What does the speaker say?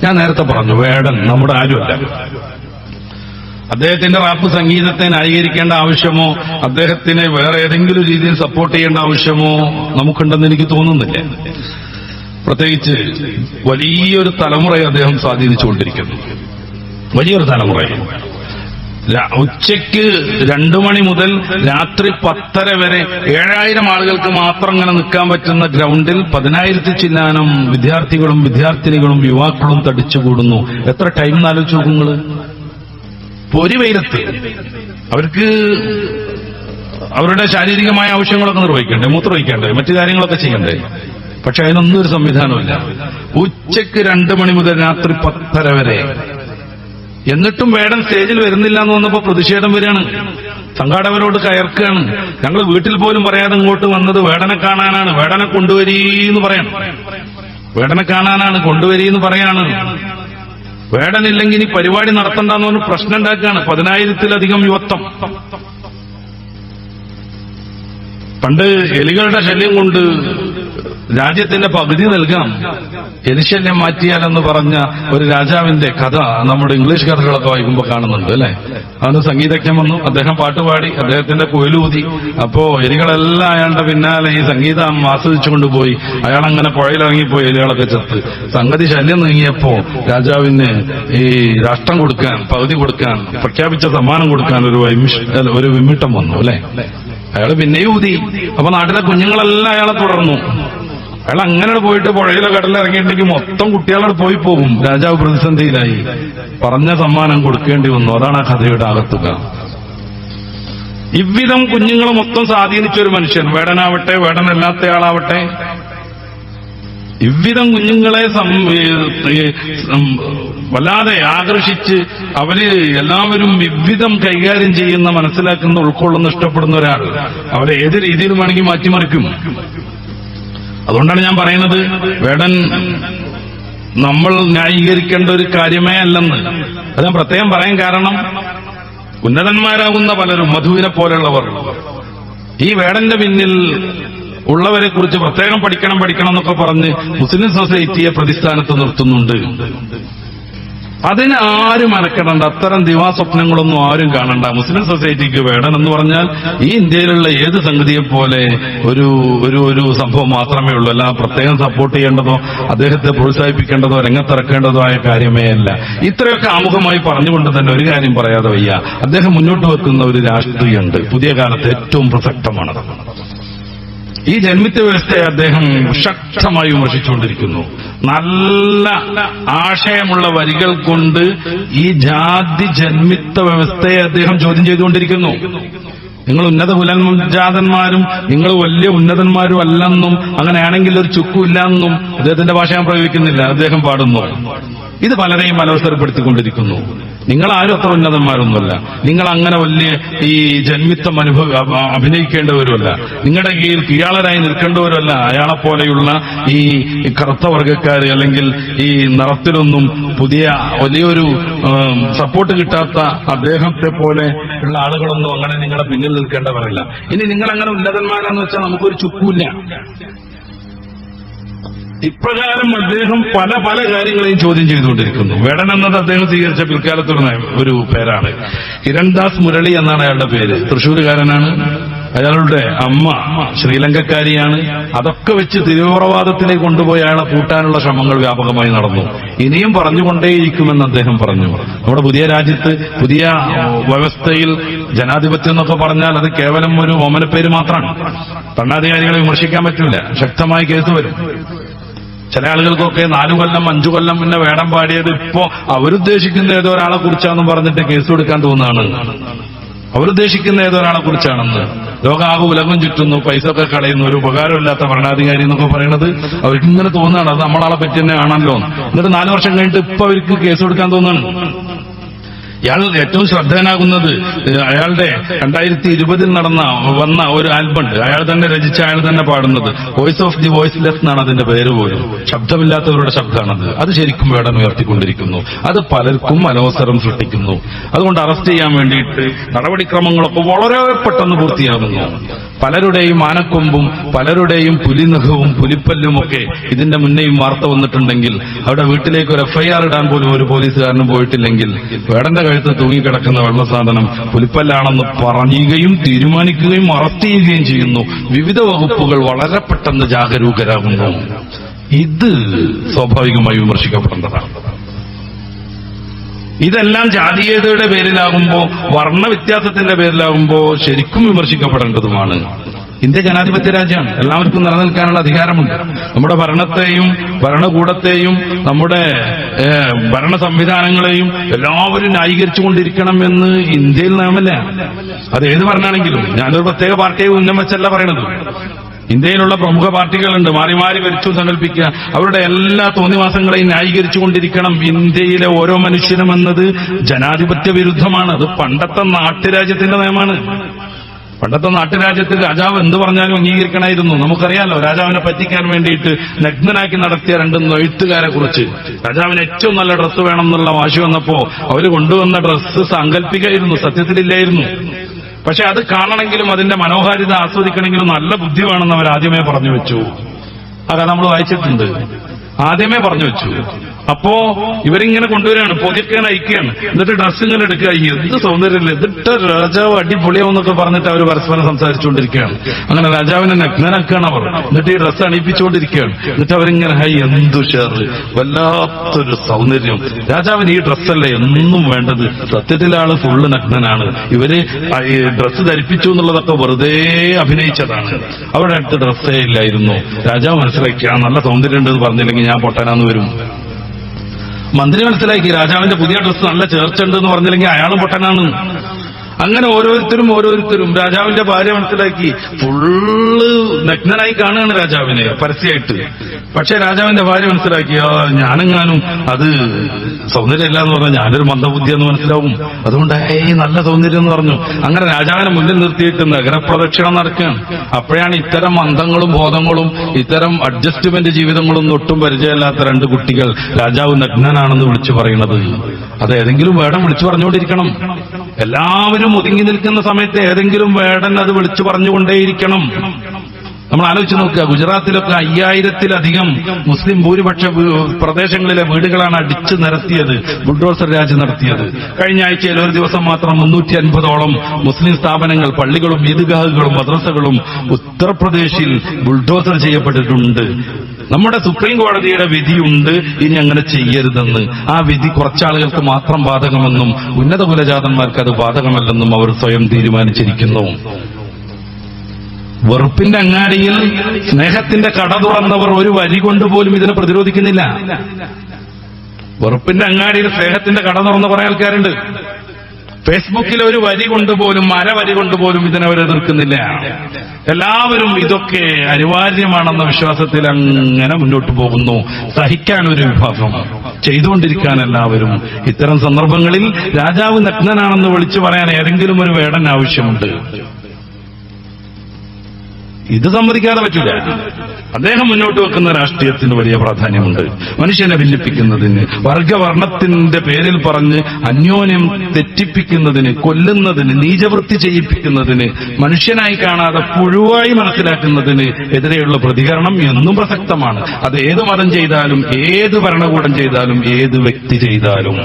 ഞാൻ നേരത്തെ പറഞ്ഞു, വേടൻ നമ്മുടെ ആരുമല്ല. അദ്ദേഹത്തിന്റെ റാപ്പ് സംഗീതത്തെ ന്യായീകരിക്കേണ്ട ആവശ്യമോ അദ്ദേഹത്തിനെ വേറെ ഏതെങ്കിലും രീതിയിൽ സപ്പോർട്ട് ചെയ്യേണ്ട ആവശ്യമോ നമുക്കുണ്ടെന്ന് എനിക്ക് തോന്നുന്നില്ല. പ്രത്യേകിച്ച് വലിയൊരു തലമുറയെ അദ്ദേഹം സ്വാധീനിച്ചുകൊണ്ടിരിക്കുന്നു. വലിയൊരു തലമുറയെ. ഉച്ചയ്ക്ക് 2 മണി മുതൽ രാത്രി 10:30 വരെ 7000 ആളുകൾക്ക് മാത്രം ഇങ്ങനെ നിൽക്കാൻ പറ്റുന്ന ഗ്രൗണ്ടിൽ 10,000 ചില്ലാനം വിദ്യാർത്ഥികളും വിദ്യാർത്ഥിനികളും യുവാക്കളും തടിച്ചുകൂടുന്നു. എത്ര ടൈം എന്നാലോചിച്ച് നോക്കുങ്ങള്. പൊരി വെയിലത്ത് അവർക്ക് അവരുടെ ശാരീരികമായ ആവശ്യങ്ങളൊക്കെ നിർവഹിക്കണ്ടേ, മൂത്രവഹിക്കണ്ടേ, മറ്റു കാര്യങ്ങളൊക്കെ ചെയ്യണ്ടേ. പക്ഷെ അതിനൊന്നും ഒരു സംവിധാനമില്ല. ഉച്ചയ്ക്ക് 2 മണി മുതൽ രാത്രി 10:30 വരെ. എന്നിട്ടും വേടൻ സ്റ്റേജിൽ വരുന്നില്ല എന്ന് വന്നപ്പോ പ്രതിഷേധം വരികയാണ്. സംഘാടകരോട് കയർക്കുകയാണ്. ഞങ്ങൾ വീട്ടിൽ പോലും പറയാതെ ഇങ്ങോട്ട് വന്നത് വേടനെ കാണാനാണ്, വേടനെ കൊണ്ടുവരീന്ന് പറയണം, വേടനെ കാണാനാണ്, കൊണ്ടുവരീന്ന് പറയാണ്. വേടനില്ലെങ്കിൽ ഈ പരിപാടി നടത്തണ്ടെന്ന് പറഞ്ഞ് പ്രശ്നം ഉണ്ടാക്കുകയാണ്. 10,000-ലധികം യുവത്വം. പണ്ട് എലികളുടെ ശല്യം കൊണ്ട് രാജ്യത്തിന്റെ പകുതി നൽകാം, എലിശല്യം മാറ്റിയാലെന്ന് പറഞ്ഞ ഒരു രാജാവിന്റെ കഥ നമ്മുടെ ഇംഗ്ലീഷ് കഥകളൊക്കെ വായിക്കുമ്പോൾ കാണുന്നുണ്ട് അല്ലെ. അന്ന് സംഗീതജ്ഞൻ വന്നു, അദ്ദേഹം പാട്ടുപാടി, അദ്ദേഹത്തിന്റെ കുഴലൂതി. അപ്പോ എലികളെല്ലാം അയാളുടെ പിന്നാലെ ഈ സംഗീതം ആസ്വദിച്ചുകൊണ്ടുപോയി. അയാളങ്ങനെ പുഴയിലിറങ്ങിപ്പോയി, എലികളൊക്കെ ചത്ത്. സംഗതി ശല്യം നീങ്ങിയപ്പോ രാജാവിന് ഈ രാഷ്ട്രം കൊടുക്കാൻ, പകുതി കൊടുക്കാൻ, പ്രഖ്യാപിച്ച സമ്മാനം കൊടുക്കാൻ ഒരു വിമ്മിട്ടം വന്നു അല്ലെ. അയാൾ പിന്നെയും ഊതി. അപ്പൊ നാട്ടിലെ കുഞ്ഞുങ്ങളെല്ലാം അയാളെ തുടർന്നു. അയാൾ അങ്ങനെ പോയിട്ട് പുഴയിലോ കടലിറങ്ങിയിട്ടുണ്ടെങ്കിൽ മൊത്തം കുട്ടികളോട് പോയി പോകും. രാജാവ് പ്രതിസന്ധിയിലായി, പറഞ്ഞ സമ്മാനം കൊടുക്കേണ്ടി വന്നു. അതാണ് ആ കഥയുടെ ആകത്തുക. ഇவ்விധം കുഞ്ഞുങ്ങളെ മൊത്തം സ്വാധീനിച്ചൊരു മനുഷ്യൻ, വേടനാവട്ടെ വേടനല്ലാത്തയാളാവട്ടെ, ഇவ்விധം കുഞ്ഞുങ്ങളെ വല്ലാതെ ആകർഷിച്ച് അവര് എല്ലാവരും ഇவ்விധം കൈകാര്യം ചെയ്യുന്ന, മനസ്സിലാക്കുന്ന, ഉൾക്കൊള്ളുന്ന, ഇഷ്ടപ്പെടുന്ന ഒരാൾ അവരെ ഏത് രീതിയിലും വേണമെങ്കിൽ മാറ്റിമറിക്കും. അതുകൊണ്ടാണ് ഞാൻ പറയുന്നത്, വേടൻ നമ്മൾ ന്യായീകരിക്കേണ്ട ഒരു കാര്യമേ അല്ലെന്ന്. അത് ഞാൻ പ്രത്യേകം പറയാൻ കാരണം, ഉന്നതന്മാരാകുന്ന പലരും, മധുവിനെ പോലുള്ളവർ, ഈ വേടന്റെ പിന്നിൽ ഉള്ളവരെ കുറിച്ച് പ്രത്യേകം പഠിക്കണം എന്നൊക്കെ പറഞ്ഞ് മുസ്ലിം സൊസൈറ്റിയെ പ്രതിസ്ഥാനത്ത് നിർത്തുന്നുണ്ട്. അതിന് ആരും അനക്കടണ്ട, അത്തരം ദിവാസ്വപ്നങ്ങളൊന്നും ആരും കാണണ്ട. മുസ്ലിം സൊസൈറ്റിക്ക് വേടൻ എന്ന് പറഞ്ഞാൽ ഈ ഇന്ത്യയിലുള്ള ഏത് സംഗതിയെ പോലെ ഒരു സംഭവം മാത്രമേ ഉള്ളൂ. അല്ല പ്രത്യേകം സപ്പോർട്ട് ചെയ്യേണ്ടതോ അദ്ദേഹത്തെ പ്രോത്സാഹിപ്പിക്കേണ്ടതോ രംഗത്തിറക്കേണ്ടതോ ആയ കാര്യമേ അല്ല. ഇത്രയൊക്കെ ആമുഖമായി പറഞ്ഞുകൊണ്ട് തന്നെ ഒരു കാര്യം പറയാതെ വയ്യ. അദ്ദേഹം മുന്നോട്ട് വെക്കുന്ന ഒരു രാഷ്ട്രീയമുണ്ട്, പുതിയ കാലത്ത് ഏറ്റവും പ്രസക്തമാണത്. ഈ ജന്മിത്വ വ്യവസ്ഥയെ അദ്ദേഹം ശക്തമായി വിമർശിച്ചുകൊണ്ടിരിക്കുന്നു. നല്ല ആശയമുള്ള വരികൾ കൊണ്ട് ഈ ജാതി ജന്മിത്വ വ്യവസ്ഥയെ അദ്ദേഹം ചോദ്യം ചെയ്തുകൊണ്ടിരിക്കുന്നു. നിങ്ങൾ ഉന്നത കുലജാതന്മാരും നിങ്ങൾ വലിയ ഉന്നതന്മാരും അല്ലെന്നും അങ്ങനെയാണെങ്കിൽ ഒരു ചുക്കുമില്ലെന്നും അദ്ദേഹത്തിന്റെ ഭാഷ ഞാൻ പ്രയോഗിക്കുന്നില്ല, അദ്ദേഹം പാടുന്നു. ഇത് പലരെയും അലവസരപ്പെടുത്തിക്കൊണ്ടിരിക്കുന്നു. നിങ്ങൾ ആരും അത്ര ഉന്നതന്മാരൊന്നുമല്ല, നിങ്ങൾ അങ്ങനെ വലിയ ഈ ജന്മിത്വം അഭിനയിക്കേണ്ടവരുമല്ല, നിങ്ങളുടെ കീഴിൽ കീഴാളരായി നിൽക്കേണ്ടവരല്ല. അയാളെപ്പോലെയുള്ള ഈ കറുത്ത വർഗക്കാർ അല്ലെങ്കിൽ ഈ നിറത്തിലൊന്നും പുതിയ വലിയൊരു സപ്പോർട്ട് കിട്ടാത്ത അദ്ദേഹത്തെ പോലെ ഉള്ള ആളുകളൊന്നും അങ്ങനെ നിങ്ങളുടെ പിന്നിൽ നിൽക്കേണ്ടവരല്ല. ഇനി നിങ്ങൾ അങ്ങനെ ഉന്നതന്മാരെന്ന് വെച്ചാൽ നമുക്കൊരു ചുക്കുമില്ല. ഇപ്രകാരം അദ്ദേഹം പല കാര്യങ്ങളെയും ചോദ്യം ചെയ്തുകൊണ്ടിരിക്കുന്നു. വേടൻ എന്നത് അദ്ദേഹം സ്വീകരിച്ച പിൽക്കാലത്തുള്ള ഒരു പേരാണ്. ഹിരൺദാസ് മുരളി എന്നാണ് അയാളുടെ പേര്. തൃശ്ശൂരുകാരനാണ്. അയാളുടെ അമ്മ ശ്രീലങ്കക്കാരിയാണ്. അതൊക്കെ വെച്ച് തീവ്രവാദത്തിലേക്ക് കൊണ്ടുപോയി അയാളെ കൂട്ടാനുള്ള ശ്രമങ്ങൾ വ്യാപകമായി നടന്നു. ഇനിയും പറഞ്ഞുകൊണ്ടേയിരിക്കുമെന്ന് അദ്ദേഹം പറഞ്ഞു. നമ്മുടെ പുതിയ രാജ്യത്ത്, പുതിയ വ്യവസ്ഥയിൽ ജനാധിപത്യം എന്നൊക്കെ പറഞ്ഞാൽ അത് കേവലം ഒരു ഓമനപ്പേര് മാത്രമാണ്. ഭരണാധികാരികളെ വിമർശിക്കാൻ പറ്റില്ല, ശക്തമായ കേസ് വരും. ചില ആളുകൾക്കൊക്കെ 4 കൊല്ലം 5 കൊല്ലം പിന്നെ വേടം പാടിയത് ഇപ്പോ അവരുദ്ദേശിക്കുന്ന ഏതോ ഒരാളെ കുറിച്ചാണെന്ന് പറഞ്ഞിട്ട് കേസ് കൊടുക്കാൻ തോന്നുകയാണ്. അവരുദ്ദേശിക്കുന്ന ഏതോ ഒരാളെ കുറിച്ചാണെന്ന്. ലോകാകെ ഉലകം ചുറ്റുന്നു, പൈസ ഒക്കെ കളയുന്നു, ഒരു ഉപകാരമില്ലാത്ത ഭരണാധികാരി എന്നൊക്കെ പറയുന്നത് അവർക്ക് ഇങ്ങനെ തോന്നുകയാണ്. അത് നമ്മളാളെ പറ്റി തന്നെ ആണല്ലോ. എന്നിട്ട് 4 വർഷം കഴിഞ്ഞിട്ട് ഇപ്പൊ അവർക്ക് കേസ് കൊടുക്കാൻ തോന്നുകയാണ്. ഇയാൾ ഏറ്റവും ശ്രദ്ധേയനാകുന്നത് അയാളുടെ 2020 വന്ന ഒരു ആൽബമുണ്ട്. അയാൾ തന്നെ രചിച്ച, അയാൾ തന്നെ പാടുന്നത്. വോയിസ് ഓഫ് ദി വോയിസ്ലെസ് എന്നാണ് അതിന്റെ പേര് പോലും. ശബ്ദമില്ലാത്തവരുടെ ശബ്ദമാണത്. അത് ശരിക്കും വേടൻ ഉയർത്തിക്കൊണ്ടിരിക്കുന്നു. അത് പലർക്കും അനവസരം സൃഷ്ടിക്കുന്നു. അതുകൊണ്ട് അറസ്റ്റ് ചെയ്യാൻ വേണ്ടിയിട്ട് നടപടിക്രമങ്ങളൊക്കെ വളരെ പെട്ടെന്ന് പൂർത്തിയാകുന്നു. പലരുടെയും ആനക്കൊമ്പും പലരുടെയും പുലിനഖവും പുലിപ്പല്ലുമൊക്കെ ഇതിന്റെ മുന്നേയും വാർത്ത വന്നിട്ടുണ്ടെങ്കിൽ അവിടെ വീട്ടിലേക്ക് ഒരു FIR ഇടാൻ പോലും ഒരു പോലീസുകാരനും പോയിട്ടില്ലെങ്കിൽ വേടന്റെ കഴുത്ത് തൂങ്ങിക്കിടക്കുന്ന വെള്ളസാധനം പുലിപ്പല്ലാണെന്ന് പറയുകയും തീരുമാനിക്കുകയും അറസ്റ്റ് ചെയ്യുകയും ചെയ്യുന്നു. വിവിധ വകുപ്പുകൾ വളരെ പെട്ടെന്ന് ജാഗരൂകരാകുന്നു. ഇത് സ്വാഭാവികമായി വിമർശിക്കപ്പെടേണ്ടതാണ്. ഇതെല്ലാം ജാതീയതയുടെ പേരിലാകുമ്പോ, വർണ്ണവ്യത്യാസത്തിന്റെ പേരിലാകുമ്പോ ശരിക്കും വിമർശിക്കപ്പെടേണ്ടതുമാണ്. ഇന്ത്യ ജനാധിപത്യ രാജ്യമാണ്. എല്ലാവർക്കും നിലനിൽക്കാനുള്ള അധികാരമുണ്ട്. നമ്മുടെ ഭരണത്തെയും ഭരണകൂടത്തെയും നമ്മുടെ ഭരണ സംവിധാനങ്ങളെയും എല്ലാവരും ന്യായീകരിച്ചുകൊണ്ടിരിക്കണം എന്ന് ഇന്ത്യയിൽ നിയമമില്ല. അത് ഏത് ഭരണമാണെങ്കിലും. ഞാനൊരു പ്രത്യേക പാർട്ടിയെ ഉന്നം വെച്ചല്ല പറയണത്. ഇന്ത്യയിലുള്ള പ്രമുഖ പാർട്ടികളുണ്ട്, മാറി മാറി ഭരിച്ചു സങ്കല്പിക്കുക. അവരുടെ എല്ലാ തോന്നിവാസങ്ങളെയും ന്യായീകരിച്ചുകൊണ്ടിരിക്കണം ഇന്ത്യയിലെ ഓരോ മനുഷ്യനും എന്നത് ജനാധിപത്യ വിരുദ്ധമാണ്. അത് പണ്ടത്തെ നാട്ടുരാജ്യത്തിന്റെ നിയമമാണ്. പണ്ടത്തെ നാട്ടുരാജ്യത്തിൽ രാജാവ് എന്ത് പറഞ്ഞാലും അംഗീകരിക്കണമായിരുന്നു. നമുക്കറിയാലോ, രാജാവിനെ പറ്റിക്കാൻ വേണ്ടിയിട്ട് നഗ്നനാക്കി നടത്തിയ 2 എഴുത്തുകാരെ കുറിച്ച്. രാജാവിന് ഏറ്റവും നല്ല ഡ്രസ്സ് വേണം എന്നുള്ള വാശി വന്നപ്പോ അവര് കൊണ്ടുവന്ന ഡ്രസ്സ് സാങ്കല്പികമായിരുന്നു, സത്യത്തിലില്ലായിരുന്നു. പക്ഷെ അത് കാണണമെങ്കിലും അതിന്റെ മനോഹാരിത ആസ്വദിക്കണമെങ്കിലും നല്ല ബുദ്ധി വേണമെന്ന് അവർ ആദ്യമേ പറഞ്ഞു വെച്ചു. ആ കഥ നമ്മൾ വായിച്ചിട്ടുണ്ട്. ആദ്യമേ പറഞ്ഞു വെച്ചു. അപ്പോ ഇവരിങ്ങനെ കൊണ്ടുവരികയാണ്, പൊതിക്കാൻ അയക്കുകയാണ്. എന്നിട്ട് ഡ്രസ്സ് ഇങ്ങനെ എടുക്കുക. എന്ത് സൗന്ദര്യമില്ല, എന്നിട്ട് രാജാവ് അടിപൊളിയാവുന്നൊക്കെ പറഞ്ഞിട്ട് അവർ പരസ്പരം സംസാരിച്ചുകൊണ്ടിരിക്കുകയാണ്. അങ്ങനെ രാജാവിനെ നഗ്നനാക്കുകയാണ് അവർ. എന്നിട്ട് ഈ ഡ്രസ്സ് അണിയിപ്പിച്ചുകൊണ്ടിരിക്കുകയാണ്. എന്നിട്ട് അവരിങ്ങനെ എന്തു ഷേറ്, വല്ലാത്തൊരു സൗന്ദര്യം. രാജാവിന് ഈ ഡ്രസ്സല്ലേ എന്നും വേണ്ടത്. സത്യത്തിലാള് ഫുള്ള് നഗ്നനാണ്. ഇവര് ഈ ഡ്രസ്സ് ധരിപ്പിച്ചു എന്നുള്ളതൊക്കെ വെറുതെ അഭിനയിച്ചതാണ്. അവരുടെ അടുത്ത് ഡ്രസ്സേ ഇല്ലായിരുന്നു. രാജാവ് മനസ്സിലാക്കി, നല്ല സൗന്ദര്യം ഉണ്ടെന്ന് പറഞ്ഞില്ലെങ്കിൽ ഞാൻ പൊട്ടാനാന്ന് വരും. മന്ത്രി മനസ്സിലാക്കി, രാജാവിന്റെ പുതിയ ഡ്രസ്സ് നല്ല ചേർച്ചുണ്ട് എന്ന് പറഞ്ഞില്ലെങ്കിൽ അയാളും പൊട്ടനാണ്. അങ്ങനെ ഓരോരുത്തരും രാജാവിന്റെ ഭാര്യ മനസ്സിലാക്കി. ഫുള്ള് നഗ്നനായി കാണുകയാണ് രാജാവിനെ പരസ്യമായിട്ട്. പക്ഷെ രാജാവിന്റെ ഭാര്യ മനസ്സിലാക്കി, ഞാനെങ്ങാനും അത് സൗന്ദര്യമില്ല എന്ന് പറഞ്ഞാൽ ഞാനൊരു മന്ദബുദ്ധി എന്ന് മനസ്സിലാവും. അതുകൊണ്ട് നല്ല സൗന്ദര്യം എന്ന് പറഞ്ഞു. അങ്ങനെ രാജാവിനെ മുന്നിൽ നിർത്തിയിട്ട് നഗരപ്രദക്ഷിണം നടക്കുകയാണ്. അപ്പോഴാണ് ഇത്തരം അന്തങ്ങളും ബോധങ്ങളും ഇത്തരം അഡ്ജസ്റ്റ്മെന്റ് ജീവിതങ്ങളും ഒട്ടും പരിചയമില്ലാത്ത 2 കുട്ടികൾ രാജാവ് നഗ്നനാണെന്ന് വിളിച്ചു പറയുന്നത്. അത് ഏതെങ്കിലും വേടൻ വിളിച്ചു പറഞ്ഞുകൊണ്ടിരിക്കണം. എല്ലാവരും ഒതുങ്ങി നിൽക്കുന്ന സമയത്ത് ഏതെങ്കിലും വേടൻ അത് വിളിച്ചു പറഞ്ഞുകൊണ്ടേയിരിക്കണം. നമ്മൾ ആലോചിച്ച് നോക്കുക, ഗുജറാത്തിലൊക്കെ 5000-ലധികം മുസ്ലിം ഭൂരിപക്ഷ പ്രദേശങ്ങളിലെ വീടുകളാണ് അടിച്ചു നിരത്തിയത്, ബുൾഡോസർ രാജ് നടത്തിയത്. കഴിഞ്ഞ ആഴ്ചയിൽ ഒരു ദിവസം മാത്രം 350ഓളം മുസ്ലിം സ്ഥാപനങ്ങൾ, പള്ളികളും ഈദ്ഗാഹുകളും മദ്രസകളും ഉത്തർപ്രദേശിൽ ബുൾഡോസർ ചെയ്യപ്പെട്ടിട്ടുണ്ട്. നമ്മുടെ സുപ്രീം കോടതിയുടെ വിധിയുണ്ട് ഇനി അങ്ങനെ ചെയ്യരുതെന്ന്. ആ വിധി കുറച്ചാളുകൾക്ക് മാത്രം ബാധകമെന്നും ഉന്നത കുലജാതന്മാർക്ക് അത് ബാധകമല്ലെന്നും അവർ സ്വയം തീരുമാനിച്ചിരിക്കുന്നു. വെറുപ്പിന്റെ അങ്ങാടിയിൽ സ്നേഹത്തിന്റെ കട തുറന്നവർ ഒരു വരി കൊണ്ടുപോലും ഇതിനെ പ്രതിരോധിക്കുന്നില്ല. വെറുപ്പിന്റെ അങ്ങാടിയിൽ സ്നേഹത്തിന്റെ കട തുറന്ന കുറെ ആൾക്കാരുണ്ട്. ഫേസ്ബുക്കിൽ ഒരു വരി കൊണ്ടുപോലും, അരവരി കൊണ്ടുപോലും ഇതിനവർ എതിർക്കുന്നില്ല. എല്ലാവരും ഇതൊക്കെ അനിവാര്യമാണെന്ന വിശ്വാസത്തിൽ അങ്ങനെ മുന്നോട്ട് പോകുന്നു. സഹിക്കാൻ ഒരു വിഭാഗം, ചെയ്തുകൊണ്ടിരിക്കാൻ എല്ലാവരും. ഇത്തരം സന്ദർഭങ്ങളിൽ രാജാവ് നഗ്നനാണെന്ന് വിളിച്ചു പറയാൻ ഏതെങ്കിലും ഒരു വേടൻ ആവശ്യമുണ്ട്. ഇത് സമ്മതിക്കാതെ പറ്റില്ല. അദ്ദേഹം മുന്നോട്ട് വെക്കുന്ന രാഷ്ട്രീയത്തിന് വലിയ പ്രാധാന്യമുണ്ട്. മനുഷ്യനെ ഭിന്നിപ്പിക്കുന്നതിന്, വർഗവർണ്ണത്തിന്റെ പേരിൽ പറഞ്ഞ് അന്യോന്യം തെറ്റിപ്പിക്കുന്നതിന്, കൊല്ലുന്നതിന്, നീചവൃത്തി ചെയ്യിപ്പിക്കുന്നതിന്, മനുഷ്യനായി കാണാതെ പുഴുവായി മനസ്സിലാക്കുന്നതിന് എതിരെയുള്ള പ്രതികരണം എന്നും പ്രസക്തമാണ്. അത് ഏത് മതം ചെയ്താലും, ഏത് ഭരണകൂടം ചെയ്താലും, ഏത് വ്യക്തി ചെയ്താലും.